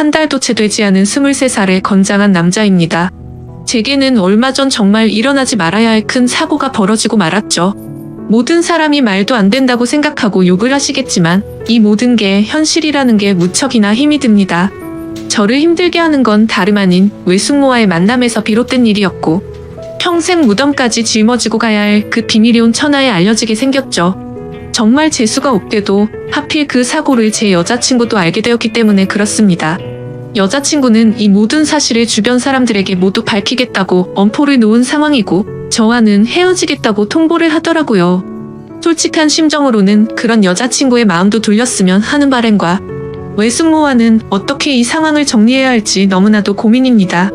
한 달도 채 되지 않은 23살의 건장한 남자입니다. 제게는 얼마 전 정말 일어나지 말아야 할 큰 사고가 벌어지고 말았죠. 모든 사람이 말도 안 된다고 생각하고 욕을 하시겠지만 이 모든 게 현실이라는 게 무척이나 힘이 듭니다. 저를 힘들게 하는 건 다름 아닌 외숙모와의 만남에서 비롯된 일이었고 평생 무덤까지 짊어지고 가야 할 그 비밀이 온 천하에 알려지게 생겼죠. 정말 재수가 없게도 하필 그 사고를 제 여자친구도 알게 되었기 때문에 그렇습니다. 여자친구는 이 모든 사실을 주변 사람들에게 모두 밝히겠다고 엄포를 놓은 상황이고 저와는 헤어지겠다고 통보를 하더라고요. 솔직한 심정으로는 그런 여자친구의 마음도 돌렸으면 하는 바람과 외숙모와는 어떻게 이 상황을 정리해야 할지 너무나도 고민입니다.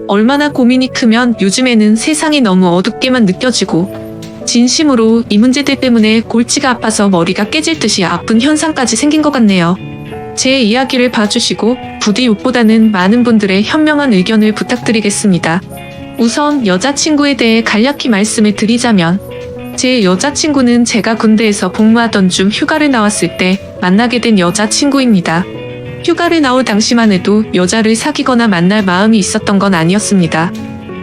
얼마나 고민이 크면 요즘에는 세상이 너무 어둡게만 느껴지고 진심으로 이 문제들 때문에 골치가 아파서 머리가 깨질 듯이 아픈 현상까지 생긴 것 같네요. 제 이야기를 봐주시고 부디 욕보다는 많은 분들의 현명한 의견을 부탁드리겠습니다. 우선 여자친구에 대해 간략히 말씀을 드리자면 제 여자친구는 제가 군대에서 복무하던 중 휴가를 나왔을 때 만나게 된 여자친구입니다. 휴가를 나올 당시만 해도 여자를 사귀거나 만날 마음이 있었던 건 아니었습니다.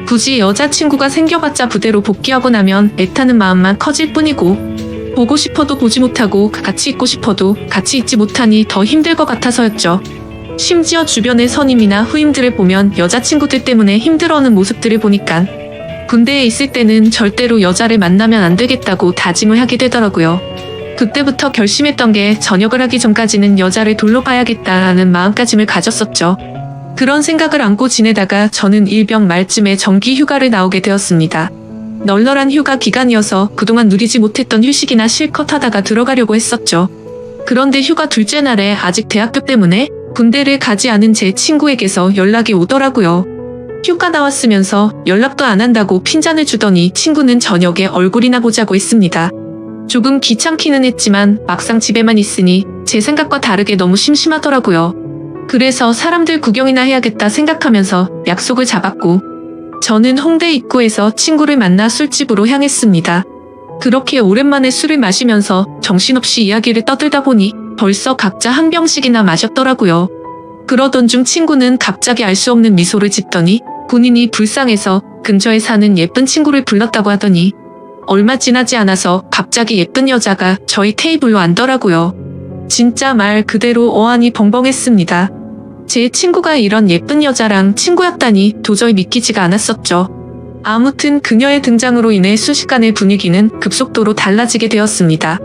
굳이 여자친구가 생겨봤자 부대로 복귀하고 나면 애타는 마음만 커질 뿐이고 보고 싶어도 보지 못하고 같이 있고 싶어도 같이 있지 못하니 더 힘들 것 같아서였죠. 심지어 주변의 선임이나 후임들을 보면 여자친구들 때문에 힘들어하는 모습들을 보니까 군대에 있을 때는 절대로 여자를 만나면 안 되겠다고 다짐을 하게 되더라고요. 그때부터 결심했던 게 전역을 하기 전까지는 여자를 돌로 봐야겠다는 마음가짐을 가졌었죠. 그런 생각을 안고 지내다가 저는 일병 말쯤에 정기 휴가를 나오게 되었습니다. 널널한 휴가 기간이어서 그동안 누리지 못했던 휴식이나 실컷 하다가 들어가려고 했었죠. 그런데 휴가 둘째 날에 아직 대학교 때문에 군대를 가지 않은 제 친구에게서 연락이 오더라고요. 휴가 나왔으면서 연락도 안 한다고 핀잔을 주더니 친구는 저녁에 얼굴이나 보자고 했습니다. 조금 귀찮기는 했지만 막상 집에만 있으니 제 생각과 다르게 너무 심심하더라고요. 그래서 사람들 구경이나 해야겠다 생각하면서 약속을 잡았고 저는 홍대 입구에서 친구를 만나 술집으로 향했습니다. 그렇게 오랜만에 술을 마시면서 정신없이 이야기를 떠들다 보니 벌써 각자 한 병씩이나 마셨더라고요. 그러던 중 친구는 갑자기 알 수 없는 미소를 짓더니 본인이 불쌍해서 근처에 사는 예쁜 친구를 불렀다고 하더니 얼마 지나지 않아서 갑자기 예쁜 여자가 저희 테이블로 앉더라고요. 진짜 말 그대로 어안이 벙벙했습니다. 제 친구가 이런 예쁜 여자랑 친구였다니 도저히 믿기지가 않았었죠. 아무튼 그녀의 등장으로 인해 순식간에 분위기는 급속도로 달라지게 되었습니다.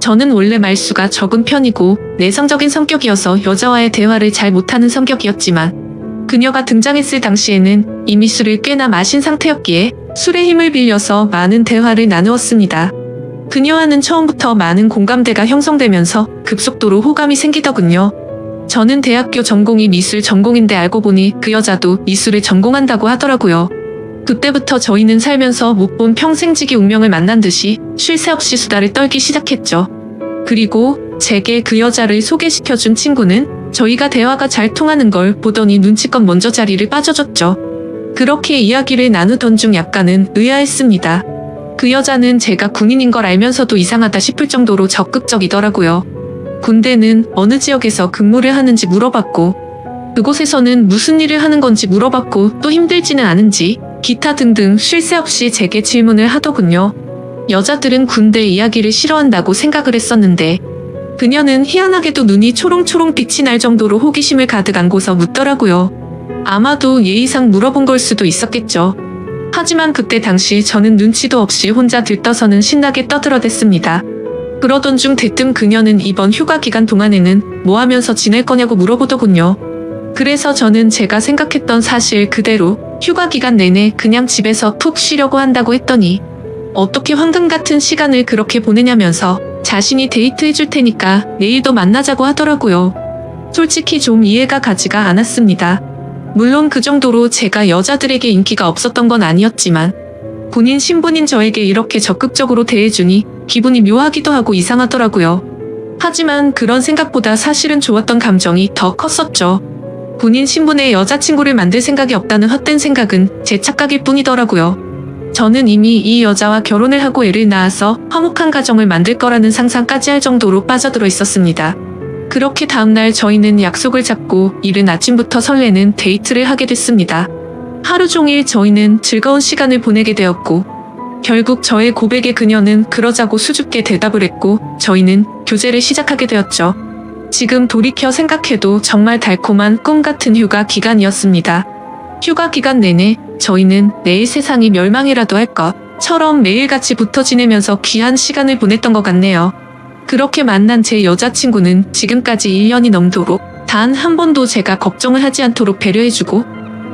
저는 원래 말수가 적은 편이고 내성적인 성격이어서 여자와의 대화를 잘 못하는 성격이었지만 그녀가 등장했을 당시에는 이미 술을 꽤나 마신 상태였기에 술의 힘을 빌려서 많은 대화를 나누었습니다. 그녀와는 처음부터 많은 공감대가 형성되면서 급속도로 호감이 생기더군요. 저는 대학교 전공이 미술 전공인데 알고 보니 그 여자도 미술을 전공한다고 하더라고요. 그때부터 저희는 살면서 못 본 평생지기 운명을 만난 듯이 쉴 새 없이 수다를 떨기 시작했죠. 그리고 제게 그 여자를 소개시켜준 친구는 저희가 대화가 잘 통하는 걸 보더니 눈치껏 먼저 자리를 빠져줬죠. 그렇게 이야기를 나누던 중 약간은 의아했습니다. 그 여자는 제가 군인인 걸 알면서도 이상하다 싶을 정도로 적극적이더라고요. 군대는 어느 지역에서 근무를 하는지 물어봤고 그곳에서는 무슨 일을 하는 건지 물어봤고 또 힘들지는 않은지 기타 등등 쉴 새 없이 제게 질문을 하더군요. 여자들은 군대 이야기를 싫어한다고 생각을 했었는데 그녀는 희한하게도 눈이 초롱초롱 빛이 날 정도로 호기심을 가득 안고서 묻더라고요. 아마도 예의상 물어본 걸 수도 있었겠죠. 하지만 그때 당시 저는 눈치도 없이 혼자 들떠서는 신나게 떠들어댔습니다. 그러던 중 대뜸 그녀는 이번 휴가 기간 동안에는 뭐 하면서 지낼 거냐고 물어보더군요. 그래서 저는 제가 생각했던 사실 그대로 휴가 기간 내내 그냥 집에서 푹 쉬려고 한다고 했더니 어떻게 황금 같은 시간을 그렇게 보내냐면서 자신이 데이트 해줄 테니까 내일도 만나자고 하더라고요. 솔직히 좀 이해가 가지가 않았습니다. 물론 그 정도로 제가 여자들에게 인기가 없었던 건 아니었지만 본인 신분인 저에게 이렇게 적극적으로 대해주니 기분이 묘하기도 하고 이상하더라고요. 하지만 그런 생각보다 사실은 좋았던 감정이 더 컸었죠. 본인 신분의 여자친구를 만들 생각이 없다는 헛된 생각은 제 착각일 뿐이더라고요. 저는 이미 이 여자와 결혼을 하고 애를 낳아서 화목한 가정을 만들 거라는 상상까지 할 정도로 빠져들어 있었습니다. 그렇게 다음날 저희는 약속을 잡고 이른 아침부터 설레는 데이트를 하게 됐습니다. 하루 종일 저희는 즐거운 시간을 보내게 되었고 결국 저의 고백에 그녀는 그러자고 수줍게 대답을 했고 저희는 교제를 시작하게 되었죠. 지금 돌이켜 생각해도 정말 달콤한 꿈 같은 휴가 기간이었습니다. 휴가 기간 내내 저희는 내일 세상이 멸망이라도 할 것처럼 매일같이 붙어 지내면서 귀한 시간을 보냈던 것 같네요. 그렇게 만난 제 여자친구는 지금까지 1년이 넘도록 단 한 번도 제가 걱정을 하지 않도록 배려해주고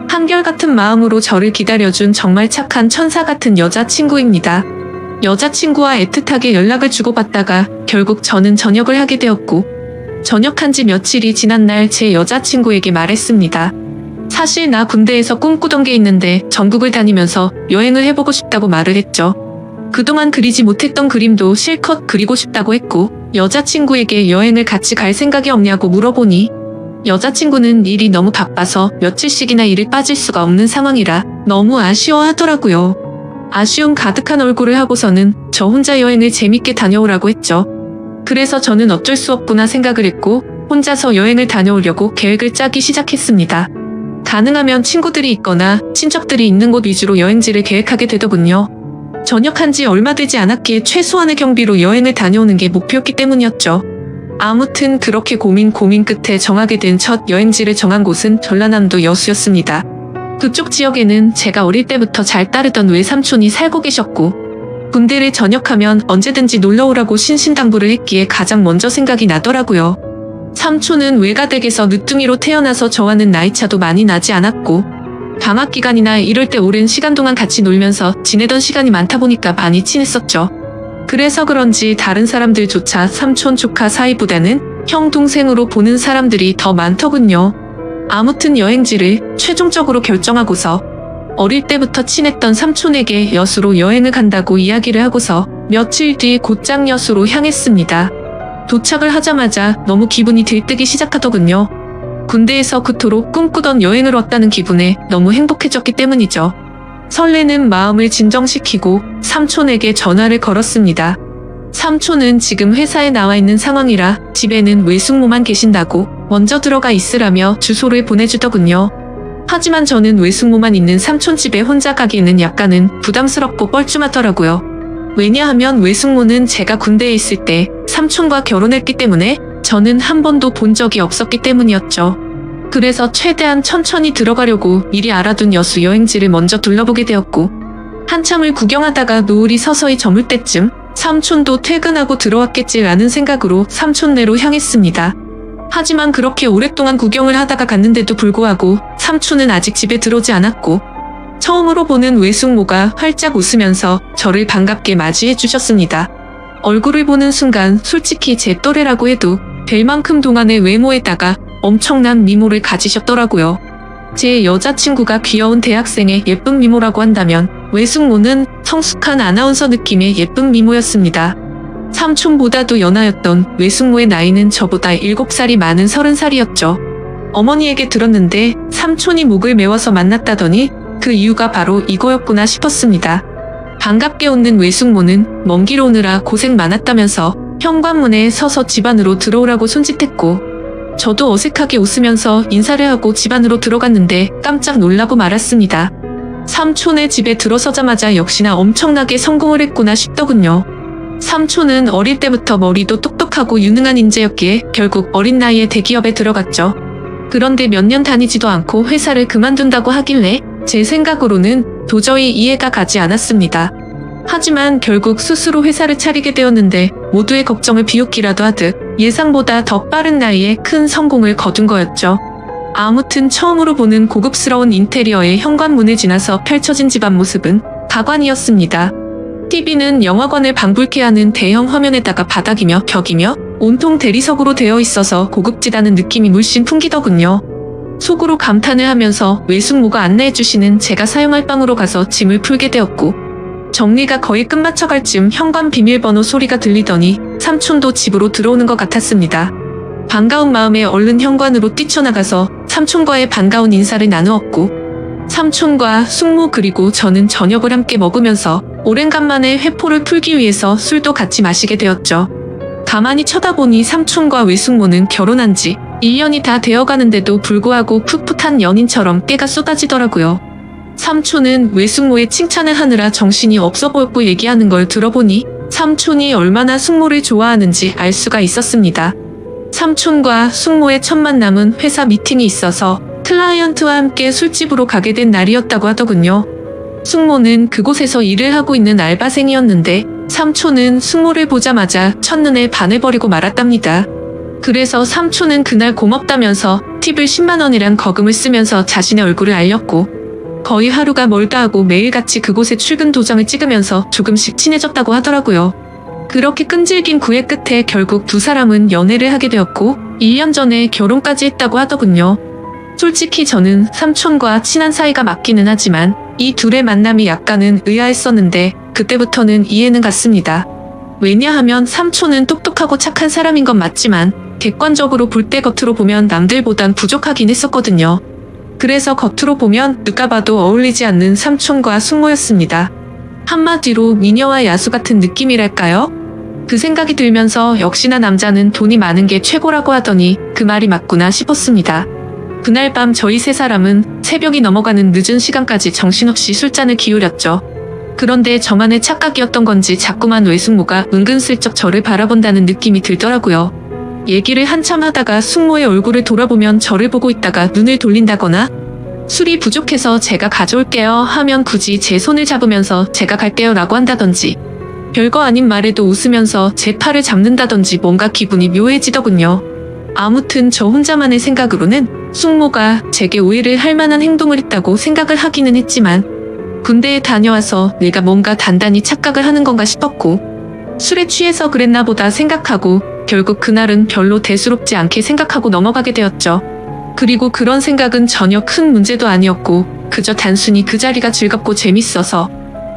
한결같은 마음으로 저를 기다려준 정말 착한 천사 같은 여자친구입니다. 여자친구와 애틋하게 연락을 주고받다가 결국 저는 전역을 하게 되었고 전역한 지 며칠이 지난 날 제 여자친구에게 말했습니다. 사실 나 군대에서 꿈꾸던 게 있는데 전국을 다니면서 여행을 해보고 싶다고 말을 했죠. 그동안 그리지 못했던 그림도 실컷 그리고 싶다고 했고 여자친구에게 여행을 같이 갈 생각이 없냐고 물어보니 여자친구는 일이 너무 바빠서 며칠씩이나 일을 빠질 수가 없는 상황이라 너무 아쉬워하더라고요. 아쉬움 가득한 얼굴을 하고서는 저 혼자 여행을 재밌게 다녀오라고 했죠. 그래서 저는 어쩔 수 없구나 생각을 했고 혼자서 여행을 다녀오려고 계획을 짜기 시작했습니다. 가능하면 친구들이 있거나 친척들이 있는 곳 위주로 여행지를 계획하게 되더군요. 전역한 지 얼마 되지 않았기에 최소한의 경비로 여행을 다녀오는 게 목표였기 때문이었죠. 아무튼 그렇게 고민 끝에 정하게 된 첫 여행지를 정한 곳은 전라남도 여수였습니다. 그쪽 지역에는 제가 어릴 때부터 잘 따르던 외삼촌이 살고 계셨고 군대를 전역하면 언제든지 놀러오라고 신신당부를 했기에 가장 먼저 생각이 나더라고요. 삼촌은 외가댁에서 늦둥이로 태어나서 저와는 나이차도 많이 나지 않았고 방학 기간이나 이럴 때 오랜 시간 동안 같이 놀면서 지내던 시간이 많다 보니까 많이 친했었죠. 그래서 그런지 다른 사람들조차 삼촌 조카 사이보다는 형 동생으로 보는 사람들이 더 많더군요. 아무튼 여행지를 최종적으로 결정하고서 어릴 때부터 친했던 삼촌에게 여수로 여행을 간다고 이야기를 하고서 며칠 뒤 곧장 여수로 향했습니다. 도착을 하자마자 너무 기분이 들뜨기 시작하더군요. 군대에서 그토록 꿈꾸던 여행을 왔다는 기분에 너무 행복해졌기 때문이죠. 설레는 마음을 진정시키고 삼촌에게 전화를 걸었습니다. 삼촌은 지금 회사에 나와 있는 상황이라 집에는 외숙모만 계신다고 먼저 들어가 있으라며 주소를 보내주더군요. 하지만 저는 외숙모만 있는 삼촌 집에 혼자 가기에는 약간은 부담스럽고 뻘쭘하더라고요. 왜냐하면 외숙모는 제가 군대에 있을 때 삼촌과 결혼했기 때문에 저는 한 번도 본 적이 없었기 때문이었죠. 그래서 최대한 천천히 들어가려고 미리 알아둔 여수 여행지를 먼저 둘러보게 되었고 한참을 구경하다가 노을이 서서히 저물 때쯤 삼촌도 퇴근하고 들어왔겠지라는 생각으로 삼촌네로 향했습니다. 하지만 그렇게 오랫동안 구경을 하다가 갔는데도 불구하고 삼촌은 아직 집에 들어오지 않았고 처음으로 보는 외숙모가 활짝 웃으면서 저를 반갑게 맞이해 주셨습니다. 얼굴을 보는 순간 솔직히 제 또래라고 해도 될 만큼 동안의 외모에다가 엄청난 미모를 가지셨더라고요. 제 여자친구가 귀여운 대학생의 예쁜 미모라고 한다면 외숙모는 성숙한 아나운서 느낌의 예쁜 미모였습니다. 삼촌보다도 연하였던 외숙모의 나이는 저보다 7살이 많은 30살이었죠. 어머니에게 들었는데 삼촌이 목을 메워서 만났다더니 그 이유가 바로 이거였구나 싶었습니다. 반갑게 웃는 외숙모는 먼 길 오느라 고생 많았다면서 현관문에 서서 집 안으로 들어오라고 손짓했고 저도 어색하게 웃으면서 인사를 하고 집 안으로 들어갔는데 깜짝 놀라고 말았습니다. 삼촌의 집에 들어서자마자 역시나 엄청나게 성공을 했구나 싶더군요. 삼촌은 어릴 때부터 머리도 똑똑하고 유능한 인재였기에 결국 어린 나이에 대기업에 들어갔죠. 그런데 몇 년 다니지도 않고 회사를 그만둔다고 하길래 제 생각으로는 도저히 이해가 가지 않았습니다. 하지만 결국 스스로 회사를 차리게 되었는데 모두의 걱정을 비웃기라도 하듯 예상보다 더 빠른 나이에 큰 성공을 거둔 거였죠. 아무튼 처음으로 보는 고급스러운 인테리어의 현관문을 지나서 펼쳐진 집 앞모습은 가관이었습니다. TV는 영화관을 방불케 하는 대형 화면에다가 바닥이며 벽이며 온통 대리석으로 되어 있어서 고급지다는 느낌이 물씬 풍기더군요. 속으로 감탄을 하면서 외숙모가 안내해주시는 제가 사용할 방으로 가서 짐을 풀게 되었고 정리가 거의 끝마쳐갈 쯤 현관 비밀번호 소리가 들리더니 삼촌도 집으로 들어오는 것 같았습니다. 반가운 마음에 얼른 현관으로 뛰쳐나가서 삼촌과의 반가운 인사를 나누었고 삼촌과 숙모 그리고 저는 저녁을 함께 먹으면서 오랜간만에 회포를 풀기 위해서 술도 같이 마시게 되었죠. 가만히 쳐다보니 삼촌과 외숙모는 결혼한 지 1년이 다 되어가는데도 불구하고 풋풋한 연인처럼 깨가 쏟아지더라고요. 삼촌은 외숙모의 칭찬을 하느라 정신이 없어 보였고 얘기하는 걸 들어보니 삼촌이 얼마나 숙모를 좋아하는지 알 수가 있었습니다. 삼촌과 숙모의 첫 만남은 회사 미팅이 있어서 클라이언트와 함께 술집으로 가게 된 날이었다고 하더군요. 숙모는 그곳에서 일을 하고 있는 알바생이었는데 삼촌은 숙모를 보자마자 첫눈에 반해버리고 말았답니다. 그래서 삼촌은 그날 고맙다면서 팁을 10만 원이란 거금을 쓰면서 자신의 얼굴을 알렸고 거의 하루가 멀다 하고 매일같이 그곳에 출근 도장을 찍으면서 조금씩 친해졌다고 하더라고요. 그렇게 끈질긴 구애 끝에 결국 두 사람은 연애를 하게 되었고 1년 전에 결혼까지 했다고 하더군요. 솔직히 저는 삼촌과 친한 사이가 맞기는 하지만 이 둘의 만남이 약간은 의아했었는데 그때부터는 이해는 갔습니다. 왜냐하면 삼촌은 똑똑하고 착한 사람인 건 맞지만 객관적으로 볼 때 겉으로 보면 남들보단 부족하긴 했었거든요. 그래서 겉으로 보면 누가 봐도 어울리지 않는 삼촌과 숙모였습니다. 한마디로 미녀와 야수 같은 느낌이랄까요? 그 생각이 들면서 역시나 남자는 돈이 많은 게 최고라고 하더니 그 말이 맞구나 싶었습니다. 그날 밤 저희 세 사람은 새벽이 넘어가는 늦은 시간까지 정신없이 술잔을 기울였죠. 그런데 저만의 착각이었던 건지 자꾸만 외숙모가 은근슬쩍 저를 바라본다는 느낌이 들더라고요. 얘기를 한참 하다가 숙모의 얼굴을 돌아보면 저를 보고 있다가 눈을 돌린다거나 술이 부족해서 제가 가져올게요 하면 굳이 제 손을 잡으면서 제가 갈게요 라고 한다던지 별거 아닌 말에도 웃으면서 제 팔을 잡는다던지 뭔가 기분이 묘해지더군요. 아무튼 저 혼자만의 생각으로는 숙모가 제게 오해를 할 만한 행동을 했다고 생각을 하기는 했지만 군대에 다녀와서 내가 뭔가 단단히 착각을 하는 건가 싶었고 술에 취해서 그랬나 보다 생각하고 결국 그날은 별로 대수롭지 않게 생각하고 넘어가게 되었죠. 그리고 그런 생각은 전혀 큰 문제도 아니었고 그저 단순히 그 자리가 즐겁고 재밌어서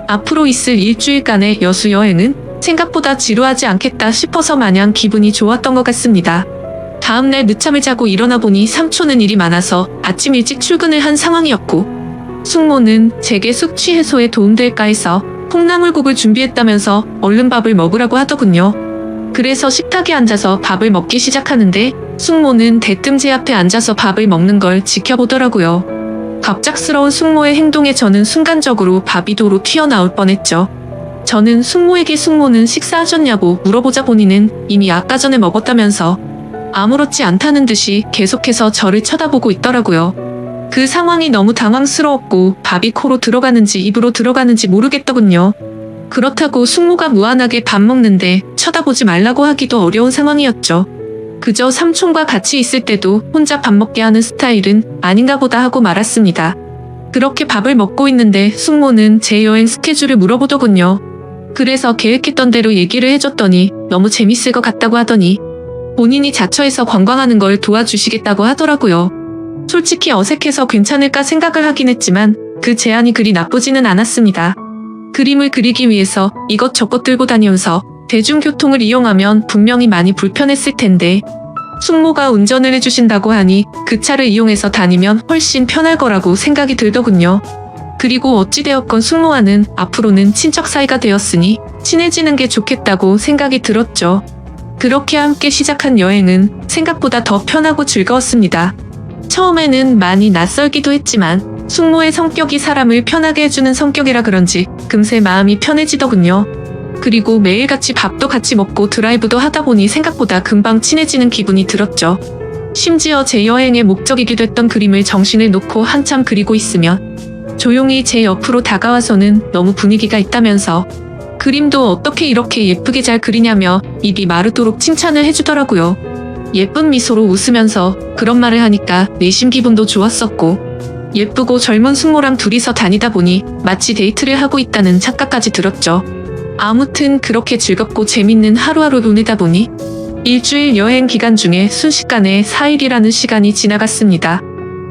앞으로 있을 일주일간의 여수 여행은 생각보다 지루하지 않겠다 싶어서 마냥 기분이 좋았던 것 같습니다. 다음날 늦잠을 자고 일어나 보니 삼촌은 일이 많아서 아침 일찍 출근을 한 상황이었고 숙모는 제게 숙취 해소에 도움될까 해서 콩나물국을 준비했다면서 얼른 밥을 먹으라고 하더군요. 그래서 식탁에 앉아서 밥을 먹기 시작하는데 숙모는 대뜸 제 앞에 앉아서 밥을 먹는 걸 지켜보더라고요. 갑작스러운 숙모의 행동에 저는 순간적으로 밥이 도로 튀어나올 뻔했죠. 저는 숙모에게 숙모는 식사하셨냐고 물어보자 보니는 이미 아까 전에 먹었다면서 아무렇지 않다는 듯이 계속해서 저를 쳐다보고 있더라고요. 그 상황이 너무 당황스러웠고 밥이 코로 들어가는지 입으로 들어가는지 모르겠더군요. 그렇다고 숙모가 무한하게 밥 먹는데 쳐다보지 말라고 하기도 어려운 상황이었죠. 그저 삼촌과 같이 있을 때도 혼자 밥 먹게 하는 스타일은 아닌가 보다 하고 말았습니다. 그렇게 밥을 먹고 있는데 숙모는 제 여행 스케줄을 물어보더군요. 그래서 계획했던 대로 얘기를 해줬더니 너무 재밌을 것 같다고 하더니 본인이 자처해서 관광하는 걸 도와주시겠다고 하더라고요. 솔직히 어색해서 괜찮을까 생각을 하긴 했지만 그 제안이 그리 나쁘지는 않았습니다. 그림을 그리기 위해서 이것저것 들고 다니면서 대중교통을 이용하면 분명히 많이 불편했을 텐데 숙모가 운전을 해주신다고 하니 그 차를 이용해서 다니면 훨씬 편할 거라고 생각이 들더군요. 그리고 어찌되었건 숙모와는 앞으로는 친척 사이가 되었으니 친해지는 게 좋겠다고 생각이 들었죠. 그렇게 함께 시작한 여행은 생각보다 더 편하고 즐거웠습니다. 처음에는 많이 낯설기도 했지만 숙모의 성격이 사람을 편하게 해주는 성격이라 그런지 금세 마음이 편해지더군요. 그리고 매일같이 밥도 같이 먹고 드라이브도 하다 보니 생각보다 금방 친해지는 기분이 들었죠. 심지어 제 여행의 목적이기도 했던 그림을 정신을 놓고 한참 그리고 있으면 조용히 제 옆으로 다가와서는 너무 분위기가 있다면서 그림도 어떻게 이렇게 예쁘게 잘 그리냐며 입이 마르도록 칭찬을 해주더라고요. 예쁜 미소로 웃으면서 그런 말을 하니까 내심 기분도 좋았었고 예쁘고 젊은 숙모랑 둘이서 다니다 보니 마치 데이트를 하고 있다는 착각까지 들었죠. 아무튼 그렇게 즐겁고 재밌는 하루하루 보내다 보니 일주일 여행 기간 중에 순식간에 4일이라는 시간이 지나갔습니다.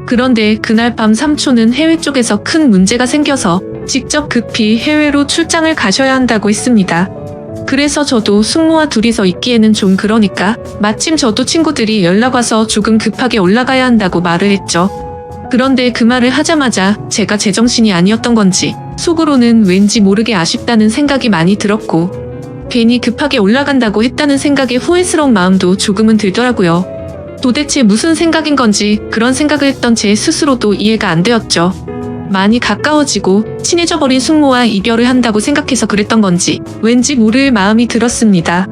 그런데 그날 밤 삼촌은 해외 쪽에서 큰 문제가 생겨서 직접 급히 해외로 출장을 가셔야 한다고 했습니다. 그래서 저도 숙모와 둘이서 있기에는 좀 그러니까 마침 저도 친구들이 연락 와서 조금 급하게 올라가야 한다고 말을 했죠. 그런데 그 말을 하자마자 제가 제정신이 아니었던 건지 속으로는 왠지 모르게 아쉽다는 생각이 많이 들었고 괜히 급하게 올라간다고 했다는 생각에 후회스러운 마음도 조금은 들더라고요. 도대체 무슨 생각인 건지 그런 생각을 했던 제 스스로도 이해가 안 되었죠. 많이 가까워지고 친해져 버린 숙모와 이별을 한다고 생각해서 그랬던 건지 왠지 모를 마음이 들었습니다.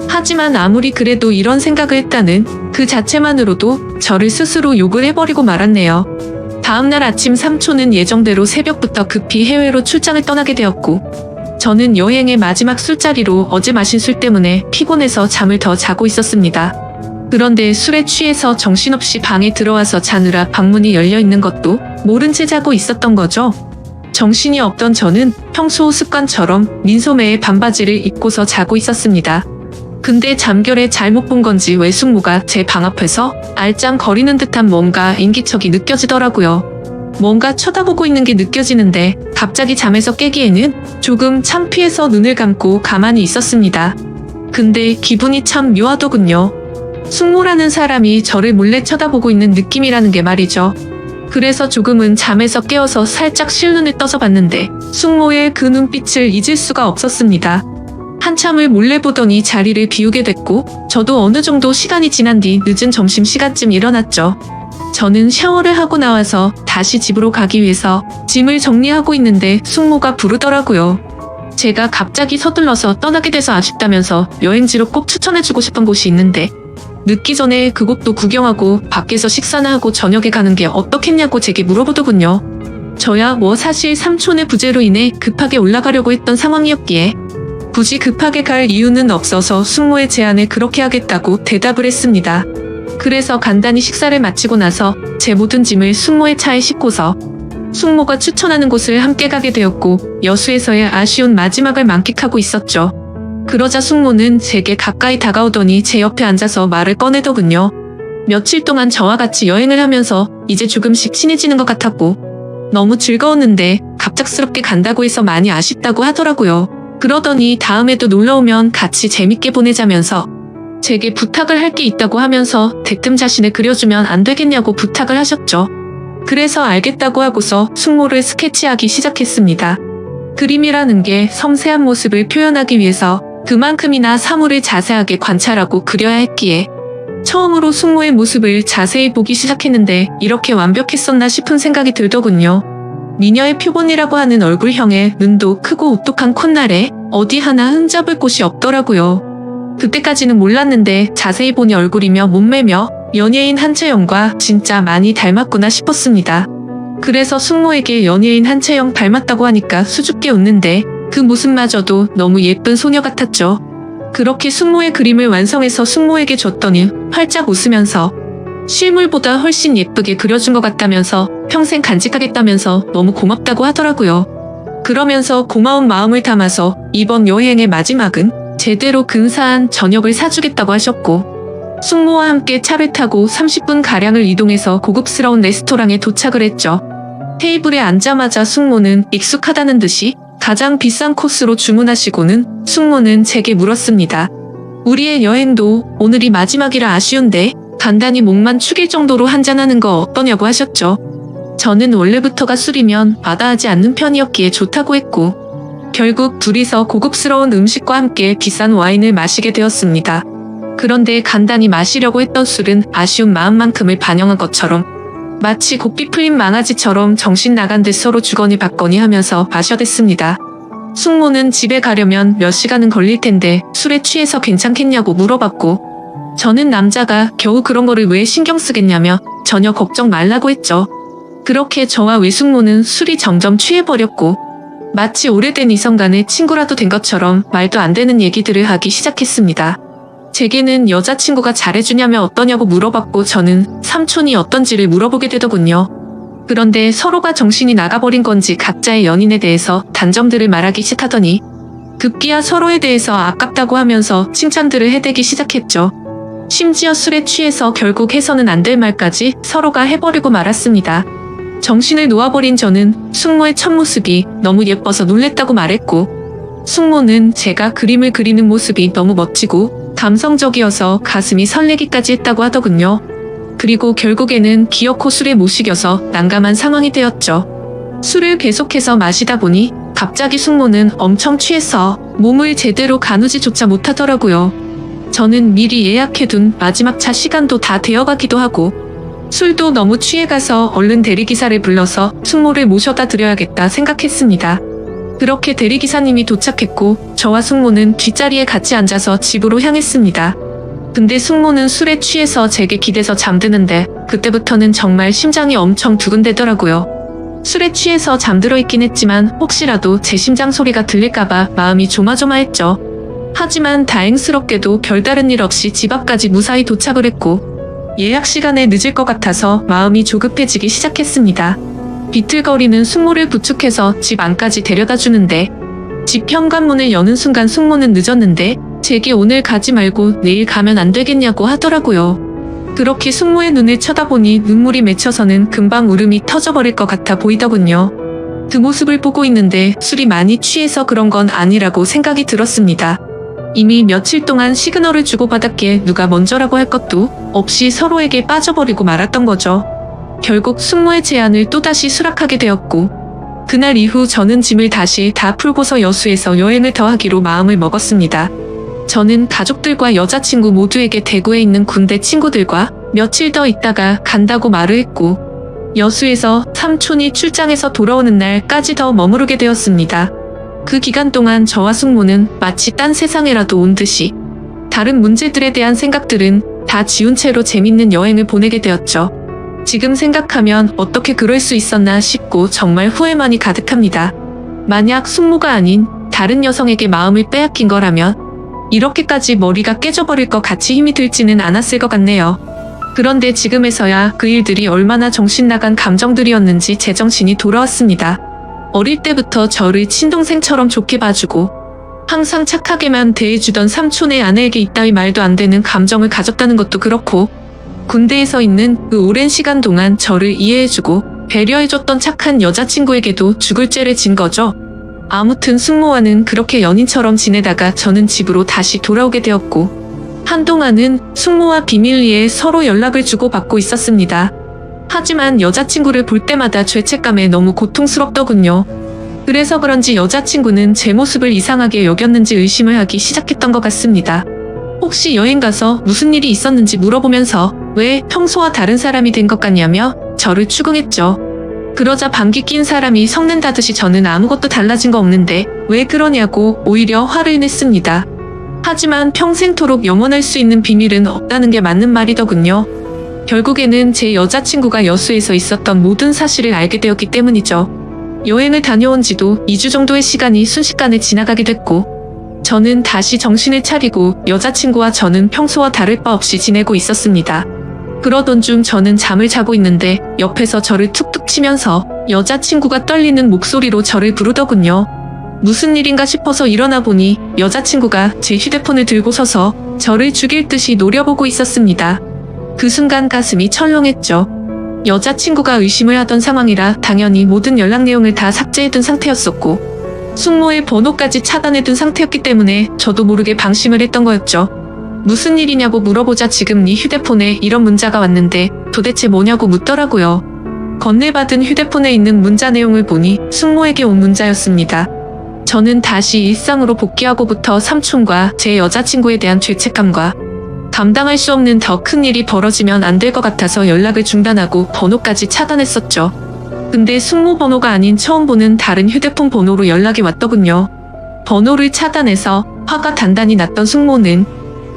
하지만 아무리 그래도 이런 생각을 했다는 그 자체만으로도 저를 스스로 욕을 해버리고 말았네요. 다음날 아침 삼촌은 예정대로 새벽부터 급히 해외로 출장을 떠나게 되었고 저는 여행의 마지막 술자리로 어제 마신 술 때문에 피곤해서 잠을 더 자고 있었습니다. 그런데 술에 취해서 정신없이 방에 들어와서 자느라 방문이 열려 있는 것도 모른 채 자고 있었던 거죠. 정신이 없던 저는 평소 습관처럼 민소매의 반바지를 입고서 자고 있었습니다. 근데 잠결에 잘못 본 건지 외숙모가 제 방 앞에서 알짱거리는 듯한 뭔가 인기척이 느껴지더라고요. 뭔가 쳐다보고 있는 게 느껴지는데 갑자기 잠에서 깨기에는 조금 창피해서 눈을 감고 가만히 있었습니다. 근데 기분이 참 묘하더군요. 숙모라는 사람이 저를 몰래 쳐다보고 있는 느낌이라는 게 말이죠. 그래서 조금은 잠에서 깨어서 살짝 실눈을 떠서 봤는데 숙모의 그 눈빛을 잊을 수가 없었습니다. 한참을 몰래 보더니 자리를 비우게 됐고 저도 어느 정도 시간이 지난 뒤 늦은 점심시간쯤 일어났죠. 저는 샤워를 하고 나와서 다시 집으로 가기 위해서 짐을 정리하고 있는데 숙모가 부르더라고요. 제가 갑자기 서둘러서 떠나게 돼서 아쉽다면서 여행지로 꼭 추천해주고 싶은 곳이 있는데 늦기 전에 그곳도 구경하고 밖에서 식사나 하고 저녁에 가는 게 어떻겠냐고 제게 물어보더군요. 저야 뭐 사실 삼촌의 부재로 인해 급하게 올라가려고 했던 상황이었기에 굳이 급하게 갈 이유는 없어서 숙모의 제안에 그렇게 하겠다고 대답을 했습니다. 그래서 간단히 식사를 마치고 나서 제 모든 짐을 숙모의 차에 싣고서 숙모가 추천하는 곳을 함께 가게 되었고 여수에서의 아쉬운 마지막을 만끽하고 있었죠. 그러자 숙모는 제게 가까이 다가오더니 제 옆에 앉아서 말을 꺼내더군요. 며칠 동안 저와 같이 여행을 하면서 이제 조금씩 친해지는 것 같았고 너무 즐거웠는데 갑작스럽게 간다고 해서 많이 아쉽다고 하더라고요. 그러더니 다음에도 놀러오면 같이 재밌게 보내자면서 제게 부탁을 할 게 있다고 하면서 대뜸 자신을 그려주면 안 되겠냐고 부탁을 하셨죠. 그래서 알겠다고 하고서 숙모를 스케치하기 시작했습니다. 그림이라는 게 섬세한 모습을 표현하기 위해서 그만큼이나 사물을 자세하게 관찰하고 그려야 했기에 처음으로 숙모의 모습을 자세히 보기 시작했는데 이렇게 완벽했었나 싶은 생각이 들더군요. 미녀의 표본이라고 하는 얼굴형에 눈도 크고 오똑한 콧날에 어디 하나 흠잡을 곳이 없더라고요. 그때까지는 몰랐는데 자세히 보니 얼굴이며 몸매며 연예인 한채영과 진짜 많이 닮았구나 싶었습니다. 그래서 숙모에게 연예인 한채영 닮았다고 하니까 수줍게 웃는데 그 모습마저도 너무 예쁜 소녀 같았죠. 그렇게 숙모의 그림을 완성해서 숙모에게 줬더니 활짝 웃으면서 실물보다 훨씬 예쁘게 그려준 것 같다면서 평생 간직하겠다면서 너무 고맙다고 하더라고요. 그러면서 고마운 마음을 담아서 이번 여행의 마지막은 제대로 근사한 저녁을 사주겠다고 하셨고 숙모와 함께 차를 타고 30분가량을 이동해서 고급스러운 레스토랑에 도착을 했죠. 테이블에 앉자마자 숙모는 익숙하다는 듯이 가장 비싼 코스로 주문하시고는 숙모는 제게 물었습니다. 우리의 여행도 오늘이 마지막이라 아쉬운데 간단히 목만 축일 정도로 한잔하는 거 어떠냐고 하셨죠. 저는 원래부터가 술이면 마다하지 않는 편이었기에 좋다고 했고 결국 둘이서 고급스러운 음식과 함께 비싼 와인을 마시게 되었습니다. 그런데 간단히 마시려고 했던 술은 아쉬운 마음만큼을 반영한 것처럼 마치 고삐 풀린 망아지처럼 정신 나간 듯 서로 주거니 받거니 하면서 마셔댔습니다. 숙모는 집에 가려면 몇 시간은 걸릴 텐데 술에 취해서 괜찮겠냐고 물어봤고 저는 남자가 겨우 그런 거를 왜 신경 쓰겠냐며 전혀 걱정 말라고 했죠. 그렇게 저와 외숙모는 술이 점점 취해버렸고 마치 오래된 이성 간의 친구라도 된 것처럼 말도 안 되는 얘기들을 하기 시작했습니다. 제게는 여자친구가 잘해주냐며 어떠냐고 물어봤고 저는 삼촌이 어떤지를 물어보게 되더군요. 그런데 서로가 정신이 나가버린 건지 각자의 연인에 대해서 단점들을 말하기 시작하더니 급기야 서로에 대해서 아깝다고 하면서 칭찬들을 해대기 시작했죠. 심지어 술에 취해서 결국 해서는 안 될 말까지 서로가 해버리고 말았습니다. 정신을 놓아버린 저는 숙모의 첫 모습이 너무 예뻐서 놀랬다고 말했고 숙모는 제가 그림을 그리는 모습이 너무 멋지고 감성적이어서 가슴이 설레기까지 했다고 하더군요. 그리고 결국에는 기어코 술에 못 식여서 난감한 상황이 되었죠. 술을 계속해서 마시다 보니 갑자기 숙모는 엄청 취해서 몸을 제대로 가누지조차 못하더라고요. 저는 미리 예약해둔 마지막 차 시간도 다 되어가기도 하고 술도 너무 취해가서 얼른 대리기사를 불러서 숙모를 모셔다 드려야겠다 생각했습니다. 그렇게 대리기사님이 도착했고 저와 숙모는 뒷자리에 같이 앉아서 집으로 향했습니다. 근데 숙모는 술에 취해서 제게 기대서 잠드는데 그때부터는 정말 심장이 엄청 두근대더라고요. 술에 취해서 잠들어 있긴 했지만 혹시라도 제 심장 소리가 들릴까봐 마음이 조마조마했죠. 하지만 다행스럽게도 별다른 일 없이 집 앞까지 무사히 도착을 했고 예약 시간에 늦을 것 같아서 마음이 조급해지기 시작했습니다. 비틀거리는 숙모를 부축해서 집 안까지 데려다 주는데 집 현관문을 여는 순간 숙모는 늦었는데 제게 오늘 가지 말고 내일 가면 안 되겠냐고 하더라고요. 그렇게 숙모의 눈을 쳐다보니 눈물이 맺혀서는 금방 울음이 터져버릴 것 같아 보이더군요. 그 모습을 보고 있는데 술이 많이 취해서 그런 건 아니라고 생각이 들었습니다. 이미 며칠 동안 시그널을 주고받았기에 누가 먼저라고 할 것도 없이 서로에게 빠져버리고 말았던 거죠. 결국 숙모의 제안을 또다시 수락하게 되었고 그날 이후 저는 짐을 다시 다 풀고서 여수에서 여행을 더 하기로 마음을 먹었습니다. 저는 가족들과 여자친구 모두에게 대구에 있는 군대 친구들과 며칠 더 있다가 간다고 말을 했고 여수에서 삼촌이 출장에서 돌아오는 날까지 더 머무르게 되었습니다. 그 기간 동안 저와 숙모는 마치 딴 세상에라도 온 듯이 다른 문제들에 대한 생각들은 다 지운 채로 재밌는 여행을 보내게 되었죠. 지금 생각하면 어떻게 그럴 수 있었나 싶고 정말 후회만이 가득합니다. 만약 숙모가 아닌 다른 여성에게 마음을 빼앗긴 거라면 이렇게까지 머리가 깨져버릴 것 같이 힘이 들지는 않았을 것 같네요. 그런데 지금에서야 그 일들이 얼마나 정신나간 감정들이었는지 제정신이 돌아왔습니다. 어릴 때부터 저를 친동생처럼 좋게 봐주고 항상 착하게만 대해주던 삼촌의 아내에게 이따위 말도 안 되는 감정을 가졌다는 것도 그렇고 군대에서 있는 그 오랜 시간 동안 저를 이해해주고 배려해줬던 착한 여자친구에게도 죽을 죄를 진 거죠. 아무튼 숙모와는 그렇게 연인처럼 지내다가 저는 집으로 다시 돌아오게 되었고 한동안은 숙모와 비밀리에 서로 연락을 주고받고 있었습니다. 하지만 여자친구를 볼 때마다 죄책감에 너무 고통스럽더군요. 그래서 그런지 여자친구는 제 모습을 이상하게 여겼는지 의심을 하기 시작했던 것 같습니다. 혹시 여행 가서 무슨 일이 있었는지 물어보면서 왜 평소와 다른 사람이 된 것 같냐며 저를 추궁했죠. 그러자 방귀 낀 사람이 성낸다듯이 저는 아무것도 달라진 거 없는데 왜 그러냐고 오히려 화를 냈습니다. 하지만 평생토록 영원할 수 있는 비밀은 없다는 게 맞는 말이더군요. 결국에는 제 여자친구가 여수에서 있었던 모든 사실을 알게 되었기 때문이죠. 여행을 다녀온 지도 2주 정도의 시간이 순식간에 지나가게 됐고 저는 다시 정신을 차리고 여자친구와 저는 평소와 다를 바 없이 지내고 있었습니다. 그러던 중 저는 잠을 자고 있는데 옆에서 저를 툭툭 치면서 여자친구가 떨리는 목소리로 저를 부르더군요. 무슨 일인가 싶어서 일어나 보니 여자친구가 제 휴대폰을 들고 서서 저를 죽일 듯이 노려보고 있었습니다. 그 순간 가슴이 철렁했죠. 여자친구가 의심을 하던 상황이라 당연히 모든 연락 내용을 다 삭제해둔 상태였었고 숙모의 번호까지 차단해둔 상태였기 때문에 저도 모르게 방심을 했던 거였죠. 무슨 일이냐고 물어보자 지금 네 휴대폰에 이런 문자가 왔는데 도대체 뭐냐고 묻더라고요. 건네받은 휴대폰에 있는 문자 내용을 보니 숙모에게 온 문자였습니다. 저는 다시 일상으로 복귀하고부터 삼촌과 제 여자친구에 대한 죄책감과 감당할 수 없는 더 큰 일이 벌어지면 안 될 것 같아서 연락을 중단하고 번호까지 차단했었죠. 근데 숙모 번호가 아닌 처음 보는 다른 휴대폰 번호로 연락이 왔더군요. 번호를 차단해서 화가 단단히 났던 숙모는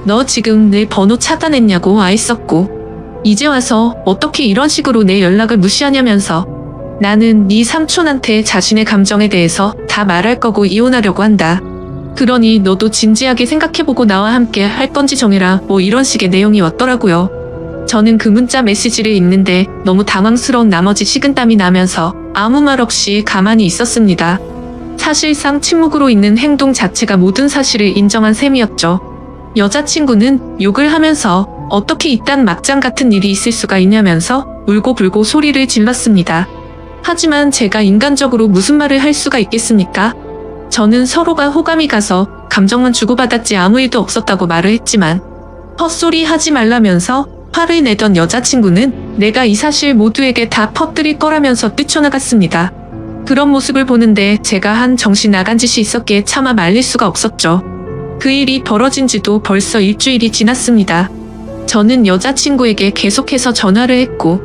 너 지금 내 번호 차단했냐고 아했었고 이제 와서 어떻게 이런 식으로 내 연락을 무시하냐면서 나는 네 삼촌한테 자신의 감정에 대해서 다 말할 거고 이혼하려고 한다. 그러니 너도 진지하게 생각해보고 나와 함께 할 건지 정해라 뭐 이런 식의 내용이 왔더라고요. 저는 그 문자 메시지를 읽는데 너무 당황스러운 나머지 식은땀이 나면서 아무 말 없이 가만히 있었습니다. 사실상 침묵으로 있는 행동 자체가 모든 사실을 인정한 셈이었죠. 여자친구는 욕을 하면서 어떻게 이딴 막장 같은 일이 있을 수가 있냐면서 울고불고 소리를 질렀습니다. 하지만 제가 인간적으로 무슨 말을 할 수가 있겠습니까? 저는 서로가 호감이 가서 감정만 주고받았지 아무 일도 없었다고 말을 했지만 헛소리 하지 말라면서 화를 내던 여자친구는 내가 이 사실 모두에게 다 퍼뜨릴 거라면서 뛰쳐나갔습니다. 그런 모습을 보는데 제가 한 정신 나간 짓이 있었기에 차마 말릴 수가 없었죠. 그 일이 벌어진 지도 벌써 일주일이 지났습니다. 저는 여자친구에게 계속해서 전화를 했고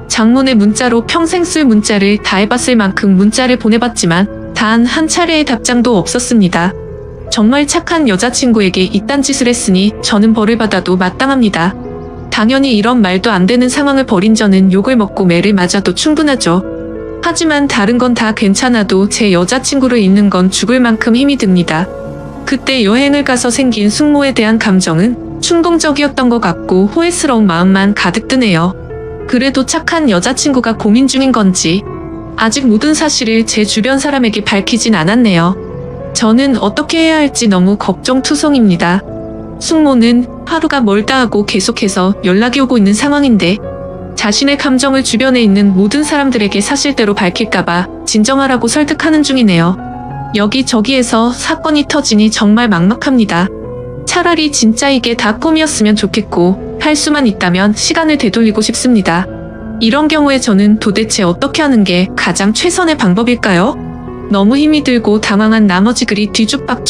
장문의 문자로 평생 쓸 문자를 다 해봤을 만큼 문자를 보내봤지만 단 한 차례의 답장도 없었습니다. 정말 착한 여자친구에게 이딴 짓을 했으니 저는 벌을 받아도 마땅합니다. 당연히 이런 말도 안 되는 상황을 벌인 저는 욕을 먹고 매를 맞아도 충분하죠. 하지만 다른 건 다 괜찮아도 제 여자친구를 잃는 건 죽을 만큼 힘이 듭니다. 그때 여행을 가서 생긴 숙모에 대한 감정은 충동적이었던 것 같고 후회스러운 마음만 가득 드네요. 그래도 착한 여자친구가 고민 중인 건지 아직 모든 사실을 제 주변 사람에게 밝히진 않았네요. 저는 어떻게 해야 할지 너무 걱정투성입니다. 숙모는 하루가 멀다 하고 계속해서 연락이 오고 있는 상황인데 자신의 감정을 주변에 있는 모든 사람들에게 사실대로 밝힐까봐 진정하라고 설득하는 중이네요. 여기저기에서 사건이 터지니 정말 막막합니다. 차라리 진짜 이게 다 꿈이었으면 좋겠고 할 수만 있다면 시간을 되돌리고 싶습니다. 이런 경우에 저는 도대체 어떻게 하는 게 가장 최선의 방법일까요? 너무 힘이 들고 당황한 나머지 글이 뒤죽박죽